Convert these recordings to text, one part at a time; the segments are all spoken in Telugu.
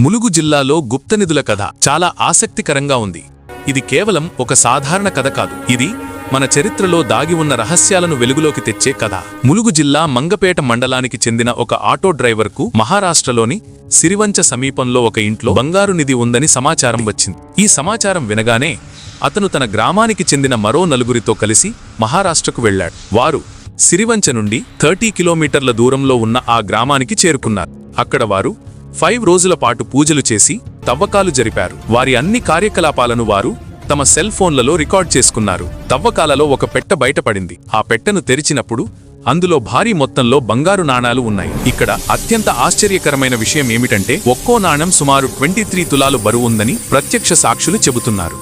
ములుగు జిల్లాలో గుప్తనిధుల కథ చాలా ఆసక్తికరంగా ఉంది. ఇది కేవలం ఒక సాధారణ కథ కాదు. ఇది మన చరిత్రలో దాగి ఉన్న రహస్యాలను వెలుగులోకి తెచ్చే కథ. ములుగు జిల్లా మంగపేట మండలానికి చెందిన ఒక ఆటో డ్రైవర్కు మహారాష్ట్రలోని సిరివంచ సమీపంలో ఒక ఇంట్లో బంగారు నిధి ఉందని సమాచారం వచ్చింది. ఈ సమాచారం వినగానే అతను తన గ్రామానికి చెందిన మరో నలుగురితో కలిసి మహారాష్ట్రకు వెళ్లాడు. వారు సిరివంచ నుండి 30 కిలోమీటర్ల దూరంలో ఉన్న ఆ గ్రామానికి చేరుకున్నారు. అక్కడ వారు 5 రోజుల పాటు పూజలు చేసి తవ్వకాలు జరిపారు. వారి అన్ని కార్యకలాపాలను వారు తమ సెల్ ఫోన్లలో రికార్డ్ చేసుకున్నారు. తవ్వకాలలో ఒక పెట్ట బయటపడింది. ఆ పెట్టెను తెరిచినప్పుడు అందులో భారీ మొత్తంలో బంగారు నాణాలు ఉన్నాయి. ఇక్కడ అత్యంత ఆశ్చర్యకరమైన విషయం ఏమిటంటే ఒక్కో నాణెం సుమారు 23 తులాలు బరువు ఉందని ప్రత్యక్ష సాక్షులు చెబుతున్నారు.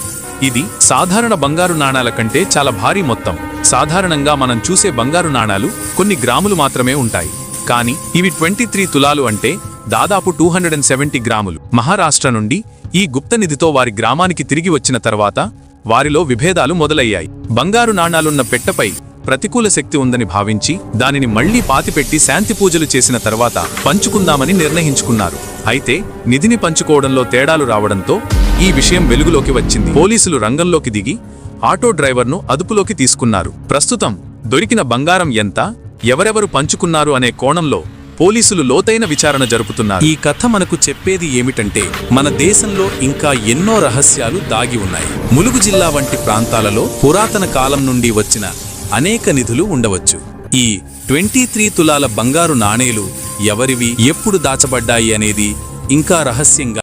ఇది సాధారణ బంగారు నాణాల కంటే చాలా భారీ మొత్తం. సాధారణంగా మనం చూసే బంగారు నాణాలు కొన్ని గ్రాములు మాత్రమే ఉంటాయి. కానీ ఇవి 23 తులాలు అంటే దాదాపు 270 గ్రాములు. మహారాష్ట్ర నుండి ఈ గుప్తనిధితో వారి గ్రామానికి తిరిగి వచ్చిన తర్వాత వారిలో విభేదాలు మొదలయ్యాయి. బంగారు నాణాలున్న పెట్టపై ప్రతికూల శక్తి ఉందని భావించి దానిని మళ్లీ పాతిపెట్టి శాంతి పూజలు చేసిన తర్వాత పంచుకుందామని నిర్ణయించుకున్నారు. అయితే నిధిని పంచుకోవడంలో తేడాలు రావడంతో ఈ విషయం వెలుగులోకి వచ్చింది. పోలీసులు రంగంలోకి దిగి ఆటో డ్రైవర్ను అదుపులోకి తీసుకున్నారు. ప్రస్తుతం దొరికిన బంగారం ఎంత, ఎవరెవరు పంచుకున్నారు అనే కోణంలో పోలీసులు లోతైన విచారణ జరుపుతున్నారు. ఈ కథ మనకు చెప్పేది ఏమిటంటే మన దేశంలో ఇంకా ఎన్నో రహస్యాలు దాగి ఉన్నాయి. ములుగు జిల్లా వంటి ప్రాంతాలలో పురాతన కాలం నుండి వచ్చిన అనేక నిధులు ఉండవచ్చు. ఈ 23 తులాల బంగారు నాణేలు ఎవరివి, ఎప్పుడు దాచబడ్డాయి అనేది ఇంకా రహస్యంగా